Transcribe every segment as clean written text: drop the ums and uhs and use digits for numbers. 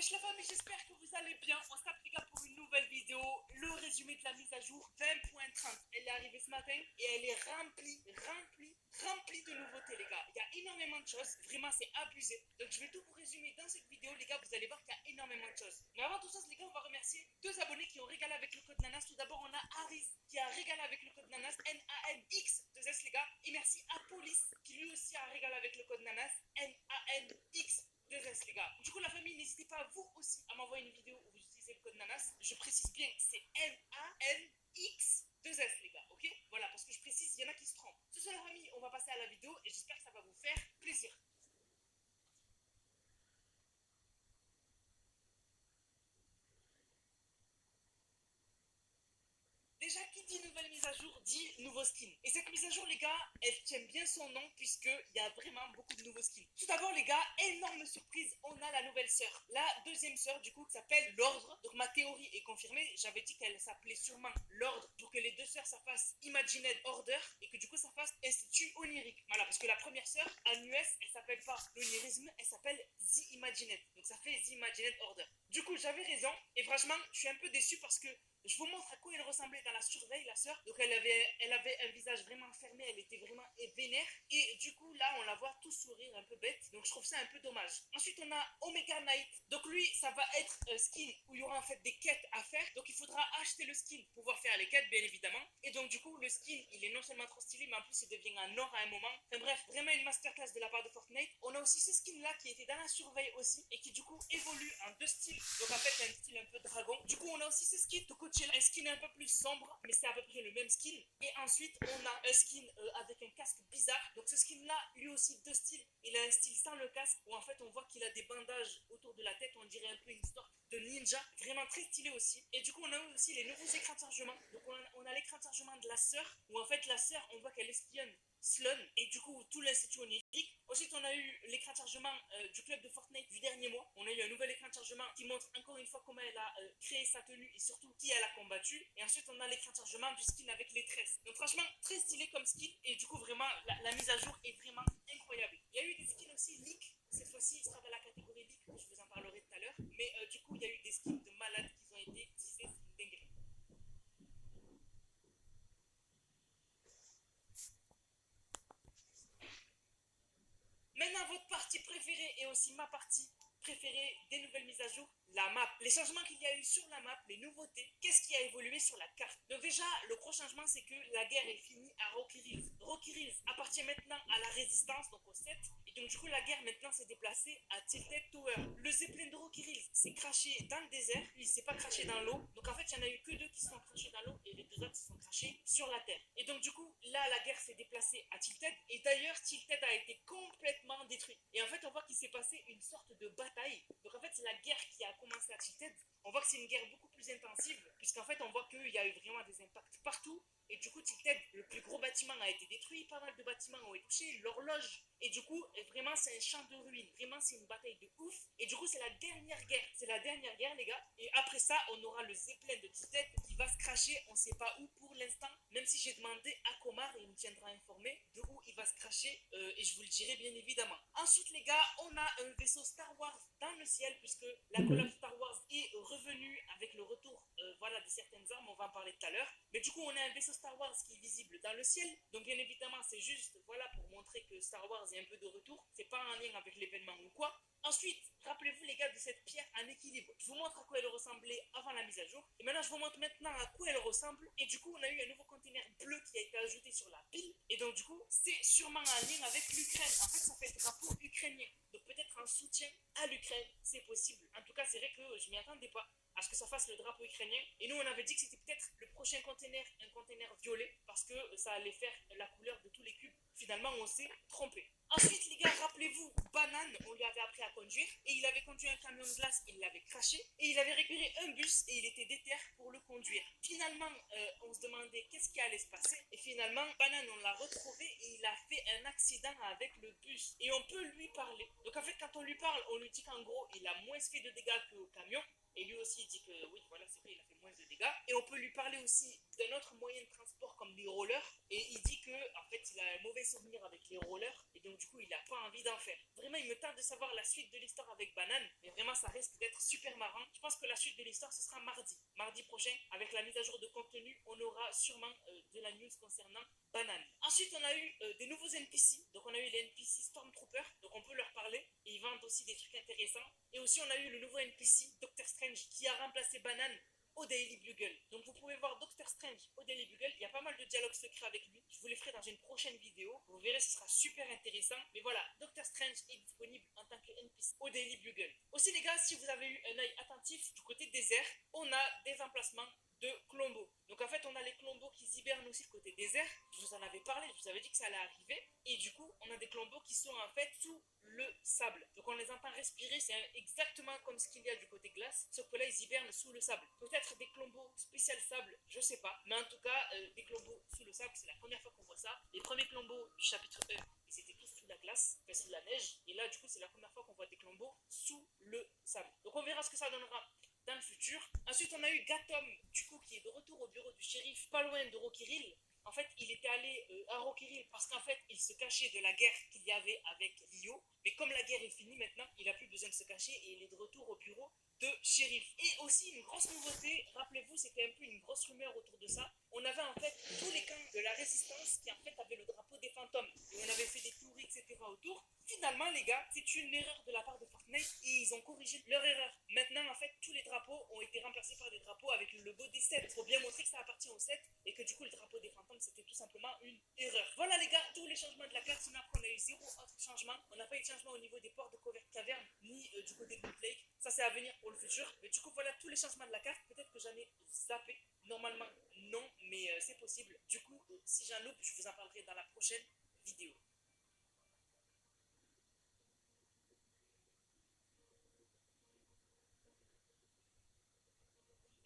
Wesh la famille, j'espère que vous allez bien. On se tape les gars pour une nouvelle vidéo. Le résumé de la mise à jour 20.30. Elle est arrivée ce matin et elle est remplie de nouveautés les gars. Il y a énormément de choses, vraiment c'est abusé. Donc je vais tout vous résumer dans cette vidéo les gars, vous allez voir qu'il y a énormément de choses. Mais avant tout ça les gars, on va remercier deux abonnés qui ont régalé avec le code Nanas. Tout d'abord on a Aris qui a régalé avec le code Nanas, NANX2S les gars. Et merci à Police qui lui aussi a régalé avec le code Nanas, NANX2S les gars. Du coup la famille, n'hésitez pas vous aussi à m'envoyer une vidéo où vous utilisez le code Nanas. Je précise bien, c'est NANX2S les gars, ok? Voilà, parce que je précise, il y en a qui se trompent. Ce soir la famille, on va passer à la vidéo et j'espère que ça va vous faire plaisir. Déjà, qui dit nouvelle mise à jour dit nouveau skin. Et cette mise à jour, les gars, elle tient bien son nom puisqu'il y a vraiment beaucoup de nouveaux skins. Tout d'abord, les gars, énorme surprise, on a la nouvelle sœur. La deuxième sœur, du coup, qui s'appelle l'Ordre. Donc ma théorie est confirmée. J'avais dit qu'elle s'appelait sûrement l'Ordre pour que les deux sœurs, ça fasse Imagined Order et que du coup, ça fasse Institut Onirique. Voilà, parce que la première sœur, en US, elle s'appelle pas l'Onirisme, elle s'appelle The Imagined. Donc ça fait The Imagined Order. Du coup, j'avais raison et franchement, je suis un peu déçu parce que je vous montre à quoi elle ressemblait dans la surveille, la sœur. Donc elle avait un visage vraiment fermé, elle était vraiment vénère. Et du coup, là, on la voit tout sourire, un peu bête. Donc je trouve ça un peu dommage. Ensuite, on a Omega Knight. Donc lui, ça va être un skin où il y aura en fait des quêtes à faire. Donc il faudra acheter le skin pour pouvoir faire les quêtes, bien évidemment. Et donc du coup, le skin, il est non seulement trop stylé, mais en plus, il devient un or à un moment. Enfin bref, vraiment une masterclass de la part de Fortnite. On a aussi ce skin-là qui était dans la surveille aussi et qui du coup évolue en deux styles. Donc en fait, un style un peu dragon. Du coup, on a aussi ce skin de coach, un skin un peu plus sombre, mais c'est à peu près le même skin. Et ensuite, on a un skin avec un casque bizarre. Donc ce skin-là, lui aussi deux styles. Il a un style sans le casque, où en fait on voit qu'il a des bandages autour de la tête. On dirait un peu une sorte de ninja. Vraiment très stylé aussi. Et du coup, on a aussi les nouveaux écrans de chargement. Donc on a l'écran de chargement de la sœur, où en fait la sœur, on voit qu'elle espionne Slun et du coup tout l'institut onirique. Ensuite on a eu l'écran de chargement du club de Fortnite du dernier mois. On a eu un nouvel écran de chargement qui montre encore une fois comment elle a créé sa tenue et surtout qui elle a combattu. Et ensuite on a l'écran de chargement du skin avec les tresses. Donc franchement très stylé comme skin et du coup vraiment la mise à jour est vraiment incroyable. Il y a eu des skins aussi leak. Cette fois-ci il sera dans la catégorie leak, je vous en parlerai tout à l'heure. Mais du coup il y a eu des skins de malades qui ont été teasés, c'est une dinguerie. Maintenant, votre partie préférée et aussi ma partie préférée des nouvelles mises à jour, la map. Les changements qu'il y a eu sur la map, les nouveautés, qu'est-ce qui a évolué sur la carte. Donc déjà, le gros changement, c'est que la guerre est finie à Rocky Rills. Rocky Rills appartient maintenant à la résistance, donc au 7. Et donc du coup, la guerre maintenant s'est déplacée à Tilted Tower. Le Zeppelin de Rocky Rills s'est craché dans le désert, lui il s'est pas craché dans l'eau. Donc en fait, il n'y en a eu que deux qui sont crachés dans l'eau et les deux autres se sont crachés sur la terre. Et donc du coup, là, la guerre s'est déplacée à Tilted. Et d'ailleurs, Tilted a été complètement détruit. Et en fait, on voit qu'il s'est passé une sorte de bataille. Donc en fait, c'est la guerre qui a commencé à Tilted. On voit que c'est une guerre beaucoup plus intensive, puisqu'en fait, on voit qu'il y a eu vraiment des impacts partout. Et du coup, Tilted, le plus gros bâtiment a été détruit, pas mal de bâtiments ont été touchés, l'horloge. Et du coup, vraiment, c'est un champ de ruines. Vraiment, c'est une bataille de ouf. Et du coup, c'est la dernière guerre. C'est la dernière guerre, les gars. Et après ça, on aura le Zeppelin de Tilted qui va se cracher, on sait pas où pour l'instant. Même si j'ai demandé à Komar et il me tiendra informé de où il va se cracher. Et je vous le dirai bien évidemment. Ensuite, les gars, on a un vaisseau Star Wars dans le ciel, puisque la collab Star Wars est revenue avec le retour voilà, de certaines armes. On va en parler tout à l'heure. Mais du coup, on a un vaisseau Star Wars qui est visible dans le ciel. Donc, bien évidemment, c'est juste voilà, pour montrer que Star Wars est un peu de retour. C'est pas en lien avec l'événement ou quoi. Ensuite, rappelez-vous les gars de cette pierre en équilibre. Je vous montre à quoi elle ressemblait avant la mise à jour. Et maintenant, je vous montre maintenant à quoi elle ressemble. Et du coup, on a eu un nouveau conteneur bleu qui a été ajouté sur la pile. Et donc, du coup, c'est sûrement en lien avec l'Ukraine. En fait, ça fait le drapeau ukrainien. Donc, peut-être un soutien à l'Ukraine, c'est possible. En tout cas, c'est vrai que je m'y attendais pas à ce que ça fasse le drapeau ukrainien. Et nous, on avait dit que c'était peut-être le prochain conteneur, un conteneur violet, parce que ça allait faire la couleur de tous les cubes. Finalement, on s'est trompé. Ensuite, les gars, rappelez-vous, Banane, on lui avait appris à conduire, et il avait conduit un camion de glace, il l'avait craché, et il avait récupéré un bus, et il était déter pour le conduire. Finalement, on se demandait qu'est-ce qui allait se passer, et finalement, Banane, on l'a retrouvé, et il a fait un accident avec le bus. Et on peut lui parler. Donc en fait, quand on lui parle, on lui dit qu'en gros, il a moins fait de dégâts qu'au camion, Et lui aussi, il dit que oui, voilà, c'est vrai, il a fait moins de dégâts. Et on peut lui parler aussi d'un autre moyen de transport comme les rollers. Et il dit que, en fait, il a un mauvais souvenir avec les rollers. Et donc, du coup, il n'a pas envie d'en faire. Vraiment, il me tarde de savoir la suite de l'histoire avec Banane. Mais vraiment, ça risque d'être super marrant. Je pense que la suite de l'histoire, ce sera mardi. Mardi prochain, avec la mise à jour de contenu, on aura sûrement de la news concernant Banane. Ensuite, on a eu des nouveaux NPC. Donc, on a eu les NPC Stormtrooper. Donc, on peut leur parler. Et ils vendent aussi des trucs intéressants. Et aussi, on a eu le nouveau NPC Doctor Strange qui a remplacé Banane au Daily Bugle. Donc vous pouvez voir Doctor Strange au Daily Bugle. Il y a pas mal de dialogues secrets avec lui. Je vous les ferai dans une prochaine vidéo. Vous verrez, ce sera super intéressant. Mais voilà, Doctor Strange est disponible en tant que NPC au Daily Bugle. Aussi les gars, si vous avez eu un œil attentif du côté désert, on a des emplacements de Clombo. Donc en fait, on a les Clombos qui hibernent aussi du côté désert. Je vous en avais parlé, je vous avais dit que ça allait arriver. Et du coup, on a des Clombos qui sont en fait sous le sable. Donc on les entend respirer, c'est exactement comme ce qu'il y a du côté glace, sauf que là ils hibernent sous le sable. Peut-être des Clombos spécial sable, je sais pas. Mais en tout cas, des Clombos sous le sable, c'est la première fois qu'on voit ça. Les premiers Clombos du chapitre 1, ils étaient tous sous la glace, enfin sous la neige. Et là, du coup, c'est la première fois qu'on voit des Clombos sous le sable. Donc on verra ce que ça donnera dans le futur. Ensuite, on a eu Gatom, du coup, qui est de retour au bureau du shérif, pas loin de Rokiril. En fait, il était allé à Rokiril parce qu'en fait, il se cachait de la guerre qu'il y avait avec Rio. Mais comme la guerre est finie maintenant, il n'a plus besoin de se cacher et il est de retour au bureau de shérif. Et aussi, une grosse nouveauté, rappelez-vous, c'était un peu une grosse rumeur autour de ça. On avait en fait tous les camps de la résistance qui en fait avaient le drapeau des fantômes. Et on avait fait des tours, etc. autour. Finalement, les gars, c'est une erreur de la part de Fortnite et ils ont corrigé leur erreur. Maintenant, en fait, tous les drapeaux ont été remplacés par des drapeaux avec le logo des 7. Il faut bien montrer que ça appartient aux 7 et que du coup, le drapeau des fantômes, c'était tout simplement une erreur. Voilà, les gars, tous les changements de la carte. Sinon, après, on a eu zéro autre changement. On n'a pas eu de changement au niveau des ports de Covert Caverne ni du côté de Blue Lake. Ça, c'est à venir pour le futur. Mais du coup, voilà tous les changements de la carte. Peut-être que j'en ai zappé. Normalement, non, mais c'est possible. Du coup, si j'en loupe, je vous en parlerai dans la prochaine vidéo.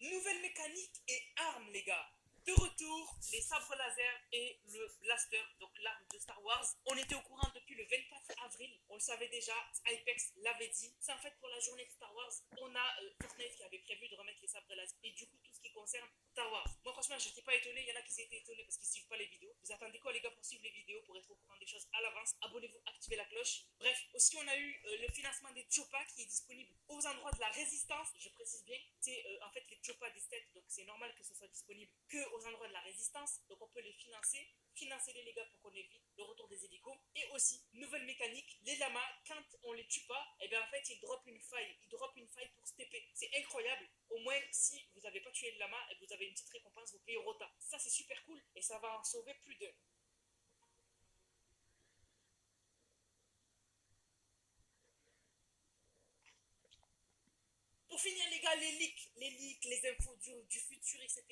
Nouvelle mécanique et armes, les gars. De retour, les sabres laser et le blaster, donc l'arme de Star Wars. On était au courant depuis le 24 avril, on le savait déjà, Hypex l'avait dit. C'est en fait pour la journée de Star Wars, on a Fortnite qui avait prévu de remettre les sabres laser. Et du coup, tout ce qui concerne Star Wars. Moi, franchement, je n'étais pas étonné, il y en a qui s'étaient étonnés parce qu'ils ne suivent pas les vidéos. Vous attendez quoi, les gars, pour suivre les vidéos, pour être au courant des choses à l'avance? Abonnez-vous, activez la cloche. Bref, aussi, on a eu le financement des Chopa qui est disponible aux endroits de la résistance. Je précise bien, c'est en fait les Chopa des stats, donc c'est normal que ce soit disponible que aux endroits de la résistance, donc on peut les financer les gars pour qu'on évite le retour des hélicos. Et aussi, nouvelle mécanique, les lamas, quand on les tue pas, et bien en fait ils dropent une faille pour se TP. C'est incroyable. Au moins, si vous n'avez pas tué le lama, vous avez une petite récompense, vous payez Rota. Ça c'est super cool et ça va en sauver plus d'un. Pour finir, les gars, les leaks, les infos du futur, etc.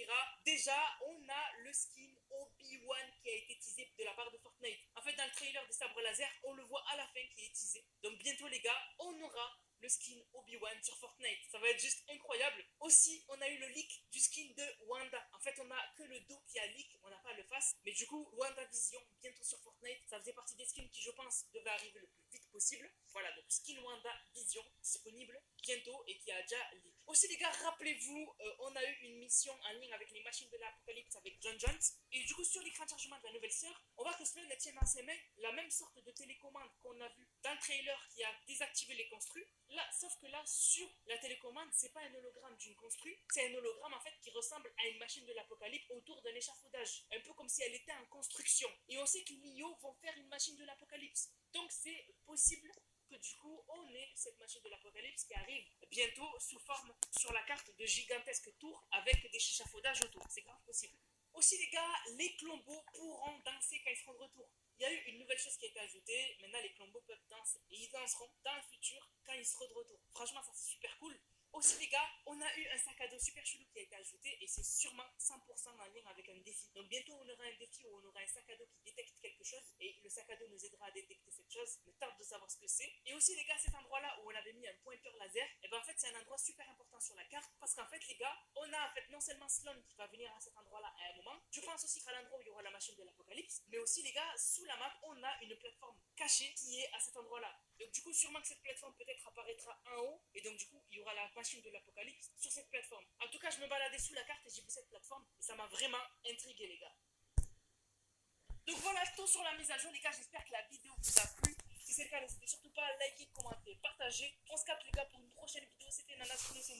Déjà, on a le skin Obi-Wan qui a été teasé de la part de Fortnite. En fait, dans le trailer de Sabre Laser, on le voit à la fin qui est teasé. Donc bientôt, les gars, on aura le skin Obi-Wan sur Fortnite. Ça va être juste incroyable. Aussi, on a eu le leak du skin de Wanda. En fait, on a que le dos qui a leak, on n'a pas le face. Mais du coup, Wanda Vision, bientôt sur Fortnite, ça faisait partie des skins qui, je pense, devaient arriver le plus vite possible. Voilà, donc skin Wanda Vision disponible bientôt et qui a déjà leak. Aussi, les gars, rappelez-vous, on a eu une mission en lien avec les machines de l'apocalypse avec John Jones. Et du coup, sur l'écran de chargement de la nouvelle sœur, on voit que Sloan tient dans ses mains la même sorte de télécommande qu'on a vu dans le trailer qui a désactivé les construits. Là, sauf que là, sur la télécommande, c'est pas un hologramme d'une construit, c'est un hologramme en fait qui ressemble à une machine de l'apocalypse autour d'un échafaudage, un peu comme si elle était en construction. Et on sait que Nio vont faire une machine de l'apocalypse. Donc c'est possible que du coup on ait cette machine de l'apocalypse qui arrive bientôt sous forme sur la carte de gigantesques tours avec des échafaudages autour. C'est grave possible. Aussi les gars, les clombos pourront danser quand ils seront de retour. Il y a eu une nouvelle chose qui a été ajoutée. Maintenant, les clombos peuvent danser. Et ils danseront dans le futur quand ils seront de retour. Franchement, ça c'est super cool. Aussi les gars, on a eu un sac à dos super chelou qui a été ajouté et c'est sûrement 100% en lien avec un défi. Donc bientôt on aura un défi où on aura un sac à dos qui détecte quelque chose et le sac à dos nous aidera à détecter cette chose. Me tarde de savoir ce que c'est. Et aussi les gars, cet endroit-là où on avait mis un pointeur laser, et ben en fait c'est un endroit super important sur la carte parce qu'en fait les gars, on a en fait non seulement Sloan qui va venir à cet endroit-là à un moment, je pense aussi qu'à l'endroit où il y aura la machine de l'apocalypse, mais aussi les gars, sous la map, on a une plateforme cachée qui est à cet endroit-là. Donc du coup sûrement que cette plateforme peut-être apparaîtra en haut et donc du coup, il y aura la passion de l'Apocalypse sur cette plateforme. En tout cas, je me baladais sous la carte et j'ai vu cette plateforme et ça m'a vraiment intrigué, les gars. Donc voilà, tout sur la mise à jour, les gars. J'espère que la vidéo vous a plu. Si c'est le cas, n'hésitez surtout pas à liker, commenter, partager. On se capte, les gars, pour une prochaine vidéo. C'était Nana Solution.